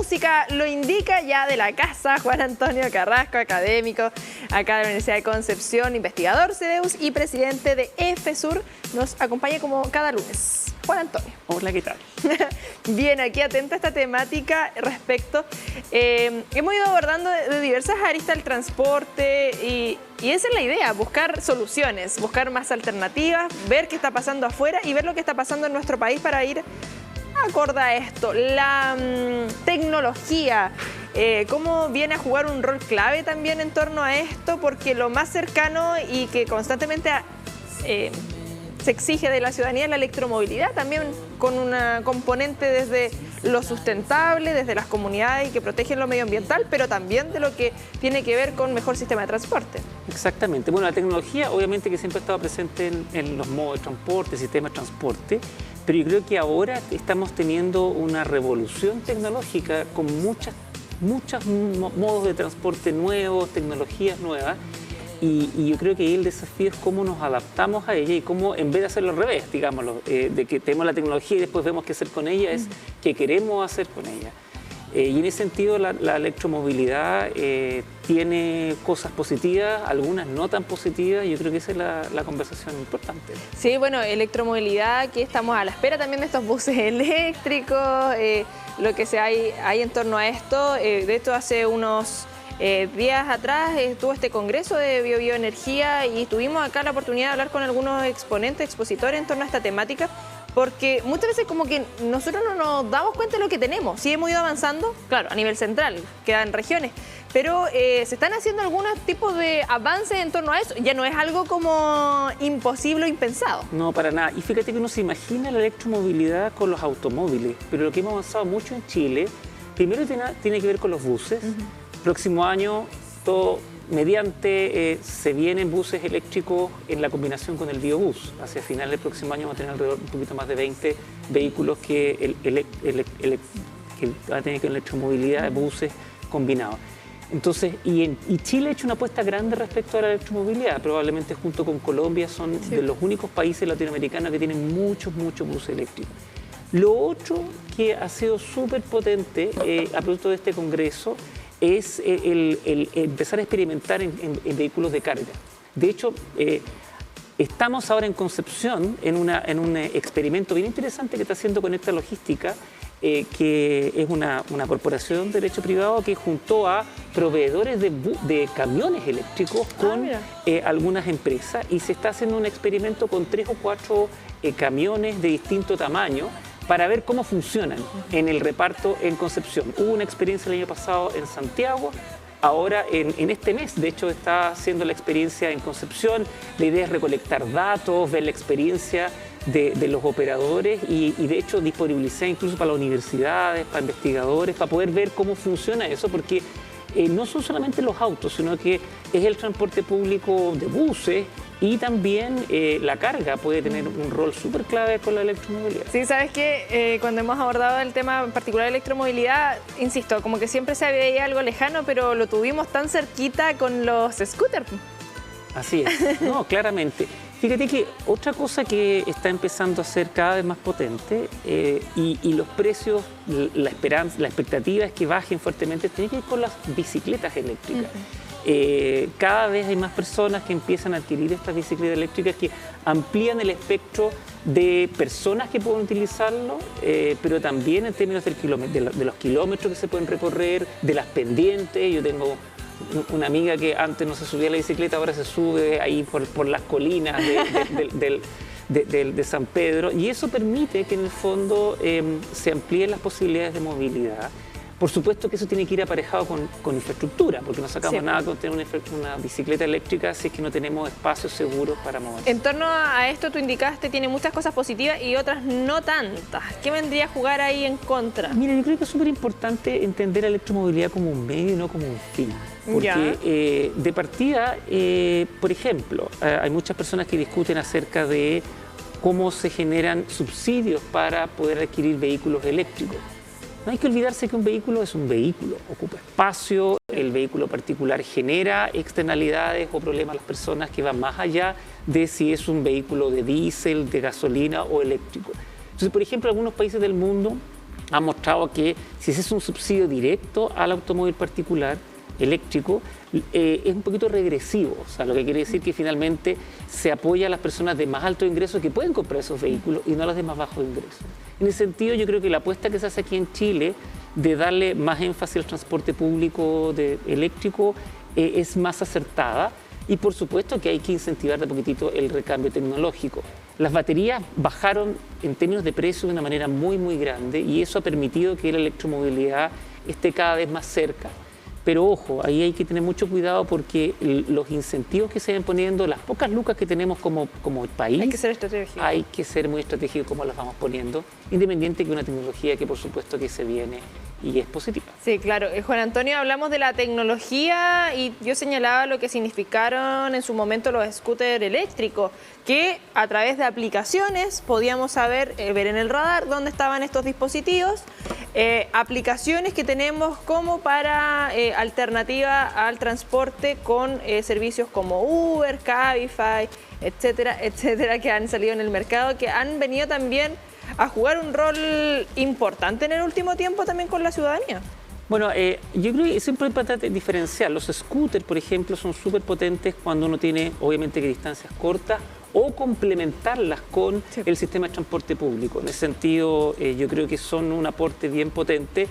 música lo indica ya de la casa. Juan Antonio Carrasco, académico acá de la Universidad de Concepción, investigador CDEUS y presidente de EFESUR, nos acompaña como cada lunes. Juan Antonio. Hola, ¿qué tal? Bien, aquí atenta a esta temática respecto. Hemos ido abordando de diversas aristas el transporte y esa es la idea, buscar soluciones, buscar más alternativas, ver qué está pasando afuera y ver lo que está pasando en nuestro país para ir acorde a esto. La tecnología, cómo viene a jugar un rol clave también en torno a esto, porque lo más cercano y que constantemente se exige de la ciudadanía es la electromovilidad, también con una componente desde lo sustentable, desde las comunidades y que protegen lo medioambiental, pero también de lo que tiene que ver con mejor sistema de transporte. Exactamente. Bueno, la tecnología obviamente que siempre ha estado presente en los modos de transporte, sistemas de transporte, pero yo creo que ahora estamos teniendo una revolución tecnológica con muchos modos de transporte nuevos, tecnologías nuevas. Y yo creo que ahí el desafío es cómo nos adaptamos a ella y cómo, en vez de hacerlo al revés, digámoslo, de que tenemos la tecnología y después vemos qué hacer con ella, es qué queremos hacer con ella. Y en ese sentido la electromovilidad tiene cosas positivas, algunas no tan positivas, y yo creo que esa es la conversación importante. Sí, bueno, electromovilidad, que estamos a la espera también de estos buses eléctricos, lo que hay en torno a esto. De hecho, hace unos días atrás estuvo este congreso de bioenergía y tuvimos acá la oportunidad de hablar con algunos exponentes, expositores en torno a esta temática, porque muchas veces como que nosotros no nos damos cuenta de lo que tenemos. Sí hemos ido avanzando, claro, a nivel central, quedan regiones, pero se están haciendo algunos tipos de avances en torno a eso. Ya no es algo como imposible o impensado. No, para nada. Y fíjate que uno se imagina la electromovilidad con los automóviles, pero lo que hemos avanzado mucho en Chile, primero tiene que ver con los buses. Próximo año, todo mediante, se vienen buses eléctricos en la combinación con el biobús. Hacia finales del próximo año vamos a tener alrededor un poquito más de 20 vehículos que van a tener electromovilidad de buses combinados. Entonces, y Chile ha hecho una apuesta grande respecto a la electromovilidad. Probablemente junto con Colombia son de los únicos países latinoamericanos que tienen muchos buses eléctricos. Lo otro que ha sido súper potente a producto de este congreso es el empezar a experimentar en vehículos de carga. De hecho, estamos ahora en Concepción en un experimento bien interesante que está haciendo Conecta Logística, que es una corporación de derecho privado que juntó a proveedores de camiones eléctricos con algunas empresas, y se está haciendo un experimento con 3 o 4 camiones de distinto tamaño para ver cómo funcionan en el reparto en Concepción. Hubo una experiencia el año pasado en Santiago, ahora en este mes, de hecho, está haciendo la experiencia en Concepción. La idea es recolectar datos, ver la experiencia de los operadores y de hecho disponibilizar incluso para las universidades, para investigadores, para poder ver cómo funciona eso, porque no son solamente los autos, sino que es el transporte público de buses, y también la carga puede tener un rol súper clave con la electromovilidad. Sí, sabes que cuando hemos abordado el tema en particular de electromovilidad, insisto, como que siempre se veía algo lejano, pero lo tuvimos tan cerquita con los scooters. Así es, no, claramente. Fíjate que otra cosa que está empezando a ser cada vez más potente y los precios, la expectativa es que bajen fuertemente, tiene que ver con las bicicletas eléctricas. Cada vez hay más personas que empiezan a adquirir estas bicicletas eléctricas que amplían el espectro de personas que pueden utilizarlo, pero también en términos de los kilómetros que se pueden recorrer, de las pendientes. Yo tengo una amiga que antes no se subía a la bicicleta, ahora se sube ahí por las colinas de San Pedro, y eso permite que en el fondo se amplíen las posibilidades de movilidad. Por supuesto que eso tiene que ir aparejado con infraestructura, porque no sacamos nada con tener una bicicleta eléctrica si es que no tenemos espacios seguros para moverse. En torno a esto, tú indicaste, tiene muchas cosas positivas y otras no tantas. ¿Qué vendría a jugar ahí en contra? Mira, yo creo que es súper importante entender la electromovilidad como un medio y no como un fin. Porque de partida, por ejemplo, hay muchas personas que discuten acerca de cómo se generan subsidios para poder adquirir vehículos eléctricos. No hay que olvidarse que un vehículo es un vehículo, ocupa espacio, el vehículo particular genera externalidades o problemas a las personas que van más allá de si es un vehículo de diésel, de gasolina o eléctrico. Entonces, por ejemplo, algunos países del mundo ha mostrado que si ese es un subsidio directo al automóvil particular eléctrico, es un poquito regresivo. O sea, lo que quiere decir que finalmente se apoya a las personas de más alto ingreso que pueden comprar esos vehículos y no a las de más bajo ingreso. En ese sentido, yo creo que la apuesta que se hace aquí en Chile de darle más énfasis al transporte público eléctrico es más acertada. Y por supuesto que hay que incentivar de a poquitito el recambio tecnológico. Las baterías bajaron en términos de precio de una manera muy, muy grande y eso ha permitido que la electromovilidad esté cada vez más cerca. Pero ojo, ahí hay que tener mucho cuidado porque los incentivos que se ven poniendo, las pocas lucas que tenemos como país, hay que ser estratégico. Hay que ser muy estratégico cómo las vamos poniendo, independiente que una tecnología que por supuesto que se viene y es positiva. Sí, claro. Juan Antonio, hablamos de la tecnología y yo señalaba lo que significaron en su momento los scooters eléctricos, que a través de aplicaciones podíamos ver en el radar dónde estaban estos dispositivos, aplicaciones que tenemos como para alternativa al transporte con servicios como Uber, Cabify, etcétera, etcétera, que han salido en el mercado, que han venido también a jugar un rol importante en el último tiempo también con la ciudadanía. Bueno, yo creo que es importante diferenciar. Los scooters, por ejemplo, son súper potentes cuando uno tiene, obviamente, que distancias cortas o complementarlas con el sistema de transporte público. En ese sentido, yo creo que son un aporte bien potente.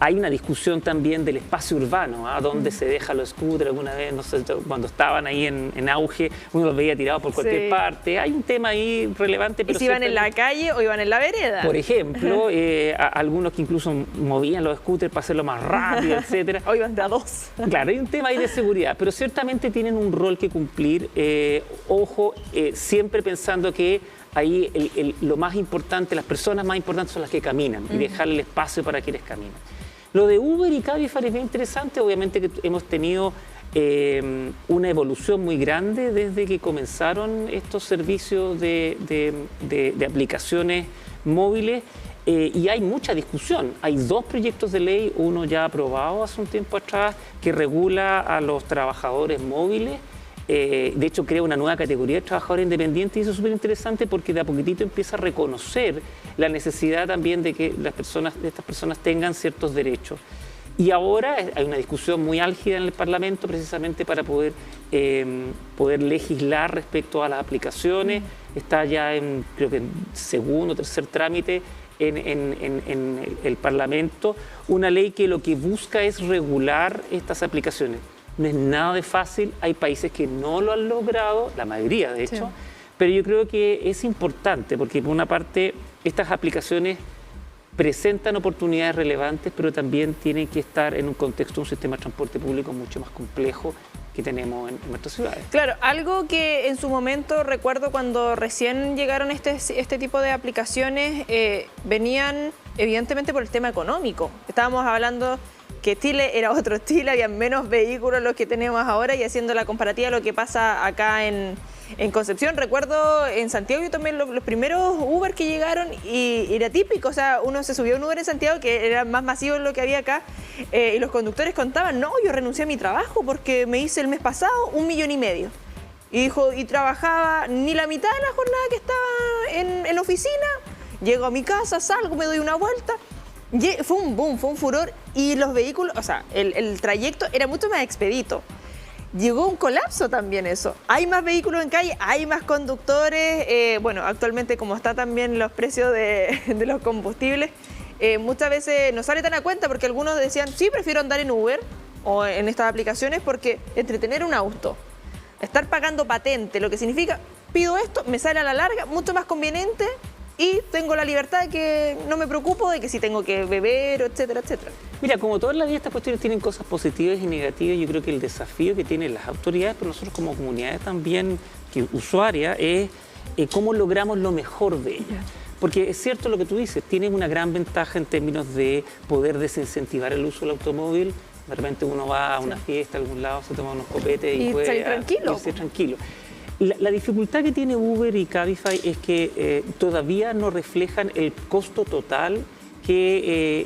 Hay una discusión también del espacio urbano, ¿ah? Dónde se deja los scooters alguna vez, no sé, cuando estaban ahí en auge, uno los veía tirados por cualquier parte. Hay un tema ahí relevante. Pero ¿y si iban en la calle o iban en la vereda? Por ejemplo, algunos que incluso movían los scooters para hacerlo más rápido, etcétera. O iban de a dos. Claro, hay un tema ahí de seguridad, pero ciertamente tienen un rol que cumplir. Ojo, siempre pensando que ahí lo más importante, las personas más importantes son las que caminan y dejarle el espacio para quienes caminan. Lo de Uber y Cabify es bien interesante, obviamente que hemos tenido una evolución muy grande desde que comenzaron estos servicios de aplicaciones móviles y hay mucha discusión. Hay dos proyectos de ley, uno ya aprobado hace un tiempo atrás que regula a los trabajadores móviles. De hecho, crea una nueva categoría de trabajadores independientes y eso es súper interesante porque de a poquitito empieza a reconocer la necesidad también de que estas personas tengan ciertos derechos. Y ahora hay una discusión muy álgida en el Parlamento precisamente para poder legislar respecto a las aplicaciones. Está ya creo que en segundo o tercer trámite en el Parlamento una ley que lo que busca es regular estas aplicaciones. No es nada de fácil, hay países que no lo han logrado, la mayoría de hecho, pero yo creo que es importante porque por una parte estas aplicaciones presentan oportunidades relevantes, pero también tienen que estar en un contexto de un sistema de transporte público mucho más complejo que tenemos en nuestras ciudades. Claro, algo que en su momento recuerdo cuando recién llegaron este tipo de aplicaciones, venían evidentemente por el tema económico. Estábamos hablando que Chile era otro Chile, había menos vehículos los que tenemos ahora y haciendo la comparativa a lo que pasa acá en Concepción. Recuerdo en Santiago yo tomé los primeros Uber que llegaron y era típico, o sea, uno se subió a un Uber en Santiago que era más masivo de lo que había acá y los conductores contaban, no, yo renuncié a mi trabajo porque me hice el mes pasado 1,5 millones. Y dijo, y trabajaba ni la mitad de la jornada que estaba en la oficina, llego a mi casa, salgo, me doy una vuelta. Fue un boom, fue un furor y los vehículos, o sea, el trayecto era mucho más expedito. Llegó un colapso también eso. Hay más vehículos en calle, hay más conductores. Bueno, actualmente como está también los precios de los combustibles, muchas veces no sale tan a cuenta porque algunos decían, sí, prefiero andar en Uber o en estas aplicaciones porque entretener un auto, estar pagando patente, lo que significa, pido esto, me sale a la larga, mucho más conveniente. Y tengo la libertad de que no me preocupo de que si tengo que beber, etcétera, etcétera. Mira, como todas las estas cuestiones tienen cosas positivas y negativas, yo creo que el desafío que tienen las autoridades, pero nosotros como comunidades también, que usuarias, es cómo logramos lo mejor de ellas. Porque es cierto lo que tú dices, tienen una gran ventaja en términos de poder desincentivar el uso del automóvil. De repente uno va a una fiesta, a algún lado, se toma unos copetes y puede irse tranquilo. La dificultad que tiene Uber y Cabify es que todavía no reflejan el costo total que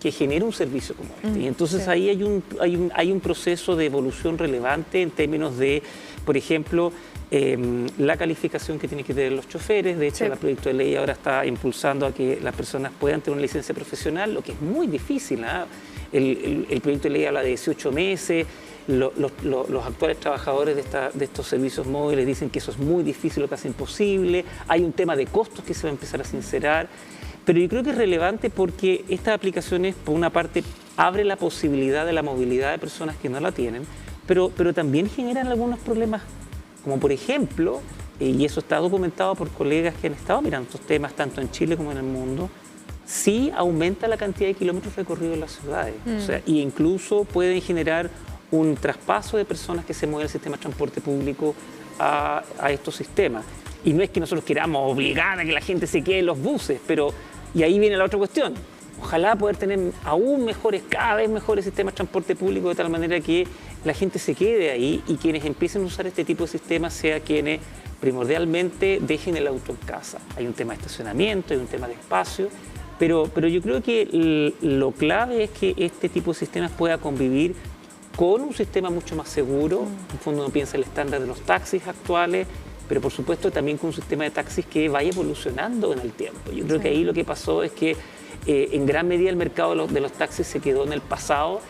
genera un servicio como este. Y entonces ahí hay un proceso de evolución relevante en términos de, por ejemplo, la calificación que tienen que tener los choferes. De hecho, el proyecto de ley ahora está impulsando a que las personas puedan tener una licencia profesional, lo que es muy difícil, ¿eh? El proyecto de ley habla de 18 meses. Los actuales trabajadores de estos servicios móviles dicen que eso es muy difícil, lo casi imposible. Hay un tema de costos que se va a empezar a sincerar. Pero yo creo que es relevante porque estas aplicaciones, por una parte, abren la posibilidad de la movilidad de personas que no la tienen, pero también generan algunos problemas, como por ejemplo, y eso está documentado por colegas que han estado mirando estos temas tanto en Chile como en el mundo, sí aumenta la cantidad de kilómetros recorridos en las ciudades. O sea, e incluso pueden generar un traspaso de personas que se mueven al sistema de transporte público a estos sistemas. Y no es que nosotros queramos obligar a que la gente se quede en los buses, pero, y ahí viene la otra cuestión, ojalá poder tener aún mejores, cada vez mejores sistemas de transporte público de tal manera que la gente se quede ahí y quienes empiecen a usar este tipo de sistemas sea quienes primordialmente dejen el auto en casa. Hay un tema de estacionamiento, hay un tema de espacio, pero yo creo que lo clave es que este tipo de sistemas pueda convivir con un sistema mucho más seguro. En el fondo uno piensa en el estándar de los taxis actuales, pero por supuesto también con un sistema de taxis que vaya evolucionando en el tiempo. Yo creo que ahí lo que pasó es que en gran medida el mercado de los taxis se quedó en el pasado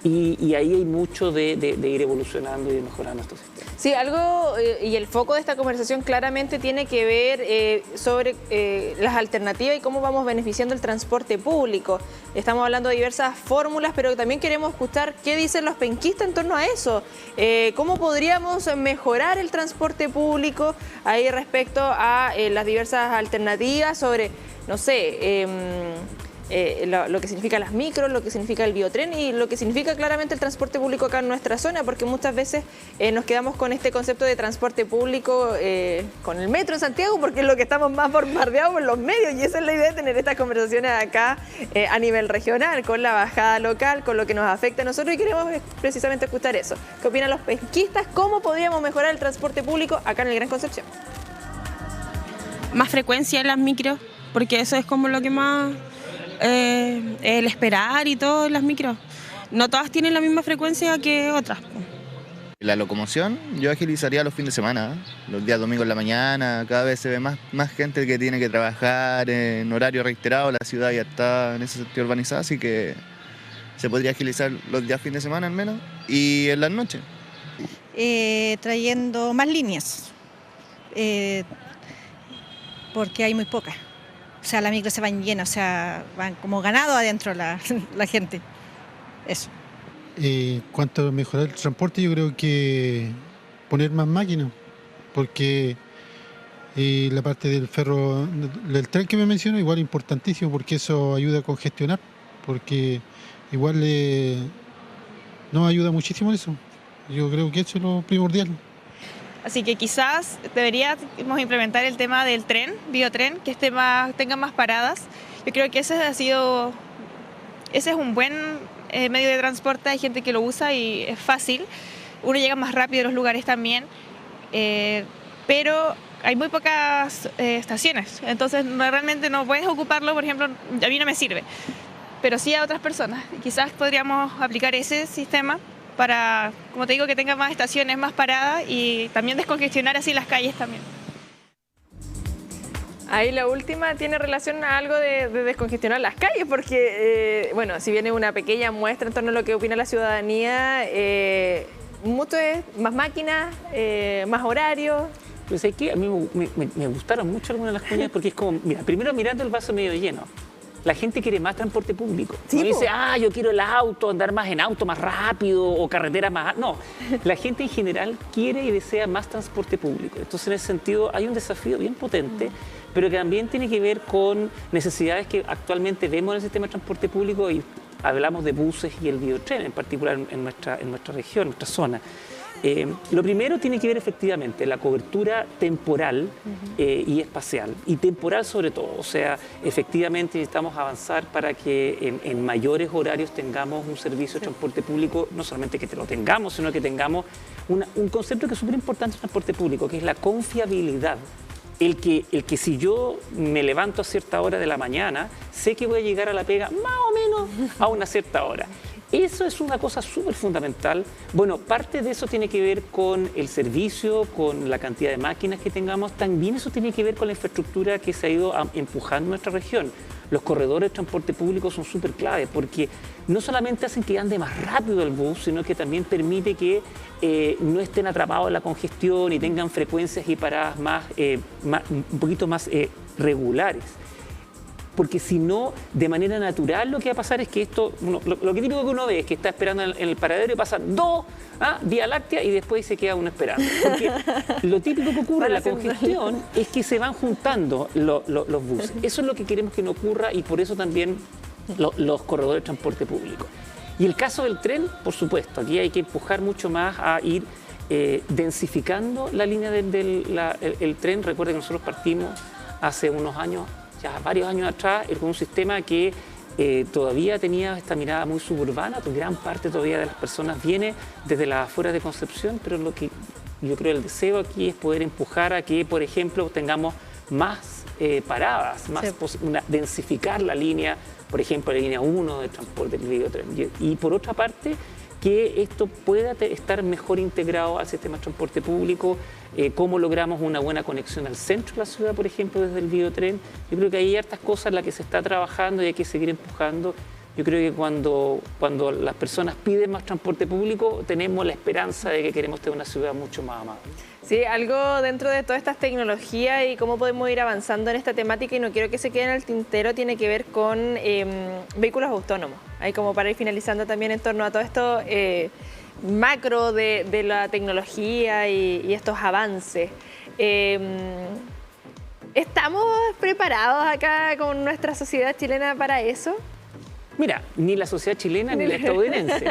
y ahí hay mucho de ir evolucionando y de mejorando estos sistemas. Sí, algo, y el foco de esta conversación claramente tiene que ver sobre las alternativas y cómo vamos beneficiando el transporte público. Estamos hablando de diversas fórmulas, pero también queremos escuchar qué dicen los penquistas en torno a eso. ¿Cómo podríamos mejorar el transporte público ahí respecto a las diversas alternativas sobre, no sé, lo que significa las micros, lo que significa el biotren y lo que significa claramente el transporte público acá en nuestra zona, porque muchas veces nos quedamos con este concepto de transporte público con el metro en Santiago, porque es lo que estamos más bombardeados en los medios, y esa es la idea de tener estas conversaciones acá a nivel regional, con la bajada local, con lo que nos afecta a nosotros, y queremos precisamente escuchar eso. ¿Qué opinan los penquistas? ¿Cómo podríamos mejorar el transporte público acá en el Gran Concepción? Más frecuencia en las micros, porque eso es como lo que más... el esperar y todo en las micros. No todas tienen la misma frecuencia que otras. La locomoción yo agilizaría los fines de semana, los días domingos en la mañana. Cada vez se ve más gente que tiene que trabajar en horario reiterado. La ciudad ya está en ese sentido urbanizada, así que se podría agilizar los días fines de semana al menos y en las noches. Trayendo más líneas, porque hay muy pocas. O sea, las micros se van llenas, o sea, van como ganado adentro la gente. Eso. Cuanto a mejorar el transporte, yo creo que poner más máquinas, porque la parte del ferro, del tren que me menciono, igual es importantísimo, porque eso ayuda a congestionar, porque igual nos ayuda muchísimo en eso. Yo creo que eso es lo primordial. Así que quizás deberíamos implementar el tema del tren, biotren, que tenga más paradas. Yo creo que ese es un buen medio de transporte, hay gente que lo usa y es fácil. Uno llega más rápido a los lugares también, pero hay muy pocas estaciones, entonces realmente no puedes ocuparlo, por ejemplo, a mí no me sirve, pero sí a otras personas. Quizás podríamos aplicar ese sistema para, como te digo, que tenga más estaciones, más paradas y también descongestionar así las calles también. Ahí la última tiene relación a algo de descongestionar las calles, porque, bueno, si viene una pequeña muestra en torno a lo que opina la ciudadanía, mucho es más máquinas, más horarios. Pues es que a mí me gustaron mucho algunas de las cuñas porque es como, mira, primero mirando el vaso medio lleno. La gente quiere más transporte público. Sí, no dice, yo quiero el auto, andar más en auto, más rápido o carreteras más... No, la gente en general quiere y desea más transporte público. Entonces, en ese sentido, hay un desafío bien potente, pero que también tiene que ver con necesidades que actualmente vemos en el sistema de transporte público y hablamos de buses y el biotren, en particular en nuestra región, en nuestra zona. Lo primero tiene que ver efectivamente la cobertura temporal y espacial, y temporal sobre todo. O sea, efectivamente necesitamos avanzar para que en mayores horarios tengamos un servicio de transporte público, no solamente que lo tengamos, sino que tengamos un concepto que es súper importante en el transporte público, que es la confiabilidad. el que si yo me levanto a cierta hora de la mañana, sé que voy a llegar a la pega más o menos a una cierta hora. Eso es una cosa súper fundamental. Bueno, parte de eso tiene que ver con el servicio, con la cantidad de máquinas que tengamos. También eso tiene que ver con la infraestructura que se ha ido empujando en nuestra región. Los corredores de transporte público son súper claves porque no solamente hacen que ande más rápido el bus, sino que también permite que no estén atrapados en la congestión y tengan frecuencias y paradas un poquito más regulares. Porque si no, de manera natural lo que va a pasar es que esto, lo que típico que uno ve es que está esperando en el paradero y pasan dos Vía Láctea y después se queda uno esperando. Porque lo típico que ocurre en la congestión es que se van juntando los buses. Eso es lo que queremos que no ocurra y por eso también los corredores de transporte público. Y el caso del tren, por supuesto, aquí hay que empujar mucho más a ir densificando la línea del tren. Recuerden que nosotros partimos hace unos años, ya varios años atrás, con un sistema que todavía tenía esta mirada muy suburbana, pues gran parte todavía de las personas viene desde las afueras de Concepción, pero lo que yo creo el deseo aquí es poder empujar a que, por ejemplo, tengamos más paradas, densificar la línea, por ejemplo, la línea 1 de transporte del Videotren. Y por otra parte, que esto pueda estar mejor integrado al sistema de transporte público, cómo logramos una buena conexión al centro de la ciudad, por ejemplo, desde el Videotren. Yo creo que hay hartas cosas en las que se está trabajando y hay que seguir empujando. Yo creo que cuando las personas piden más transporte público, tenemos la esperanza de que queremos tener una ciudad mucho más amable. Sí, algo dentro de todas estas tecnologías y cómo podemos ir avanzando en esta temática, y no quiero que se quede en el tintero, tiene que ver con vehículos autónomos. Ahí como para ir finalizando también en torno a todo esto macro de la tecnología y estos avances. ¿Estamos preparados acá con nuestra sociedad chilena para eso? Mira, ni la sociedad chilena ni la estadounidense.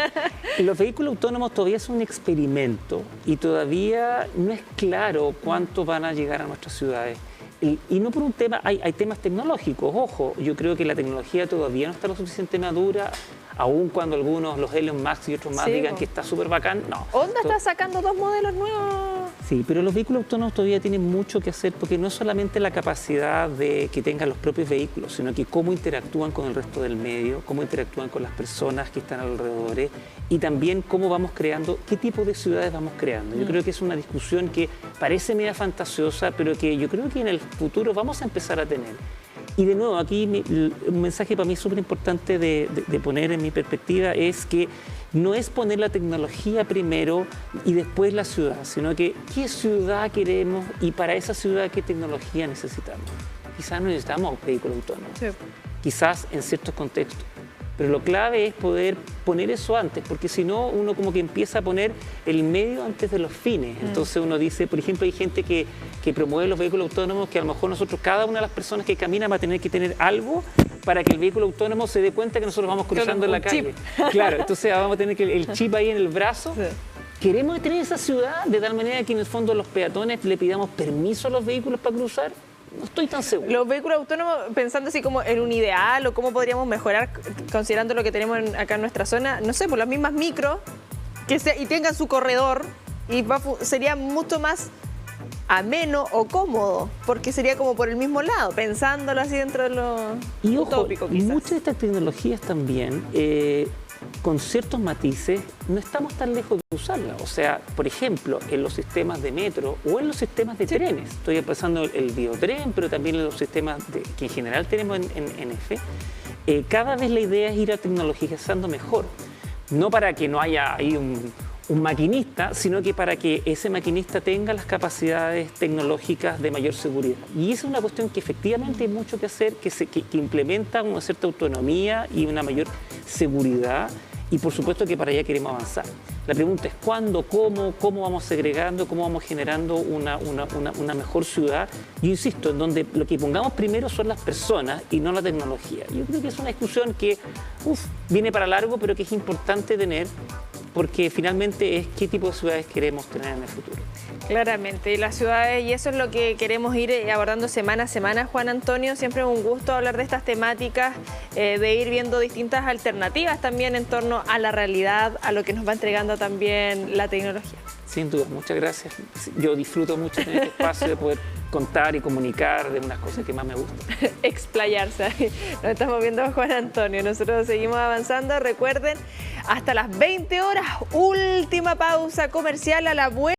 Los vehículos autónomos todavía son un experimento y todavía no es claro cuánto van a llegar a nuestras ciudades. Y no por un tema, hay temas tecnológicos, ojo, yo creo que la tecnología todavía no está lo suficiente madura, aun cuando algunos, los Elon Musk y otros más, digan que está súper bacán, no. Honda está sacando 2 modelos nuevos. Sí, pero los vehículos autónomos todavía tienen mucho que hacer porque no es solamente la capacidad de que tengan los propios vehículos, sino que cómo interactúan con el resto del medio, cómo interactúan con las personas que están alrededor y también cómo vamos creando, qué tipo de ciudades vamos creando. Yo creo que es una discusión que parece media fantasiosa, pero que yo creo que en el futuro vamos a empezar a tener. Y de nuevo, aquí un mensaje para mí súper importante de poner en mi perspectiva es que no es poner la tecnología primero y después la ciudad, sino que qué ciudad queremos y para esa ciudad qué tecnología necesitamos. Quizás no necesitamos vehículos autónomos, quizás en ciertos contextos, pero lo clave es poder poner eso antes, porque si no uno como que empieza a poner el medio antes de los fines. Entonces uno dice, por ejemplo, hay gente que promueve los vehículos autónomos, que a lo mejor nosotros, cada una de las personas que camina va a tener que tener algo para que el vehículo autónomo se dé cuenta que nosotros vamos cruzando en la calle. Claro, entonces vamos a tener el chip ahí en el brazo. Sí. ¿Queremos tener esa ciudad de tal manera que en el fondo los peatones le pidamos permiso a los vehículos para cruzar? No estoy tan seguro. Los vehículos autónomos, pensando así como en un ideal o cómo podríamos mejorar, considerando lo que tenemos acá en nuestra zona, no sé, por las mismas micro, y tengan su corredor, y sería mucho más ameno o cómodo, porque sería como por el mismo lado, pensándolo así dentro de lo utópico, quizás. Muchas de estas tecnologías también, con ciertos matices, no estamos tan lejos de usarlas. O sea, por ejemplo, en los sistemas de metro o en los sistemas de trenes. Estoy pensando en el Videotren, pero también en los sistemas que en general tenemos en EFE. Cada vez la idea es ir a tecnologizando mejor. No para que no haya ahí un maquinista, sino que para que ese maquinista tenga las capacidades tecnológicas de mayor seguridad. Y esa es una cuestión que efectivamente hay mucho que hacer, que implementa una cierta autonomía y una mayor seguridad, y por supuesto que para allá queremos avanzar. La pregunta es cuándo, cómo vamos segregando, cómo vamos generando una mejor ciudad. Yo insisto, en donde lo que pongamos primero son las personas y no la tecnología. Yo creo que es una discusión que viene para largo, pero que es importante tener, porque finalmente es qué tipo de ciudades queremos tener en el futuro. Claramente, y las ciudades, y eso es lo que queremos ir abordando semana a semana, Juan Antonio. Siempre es un gusto hablar de estas temáticas, de ir viendo distintas alternativas también en torno a la realidad, a lo que nos va entregando también la tecnología. Sin duda, muchas gracias. Yo disfruto mucho de este espacio de poder contar y comunicar de unas cosas que más me gustan. Explayarse. Nos estamos viendo a Juan Antonio. Nosotros seguimos avanzando. Recuerden, hasta las 20 horas, última pausa comercial. A la vuelta.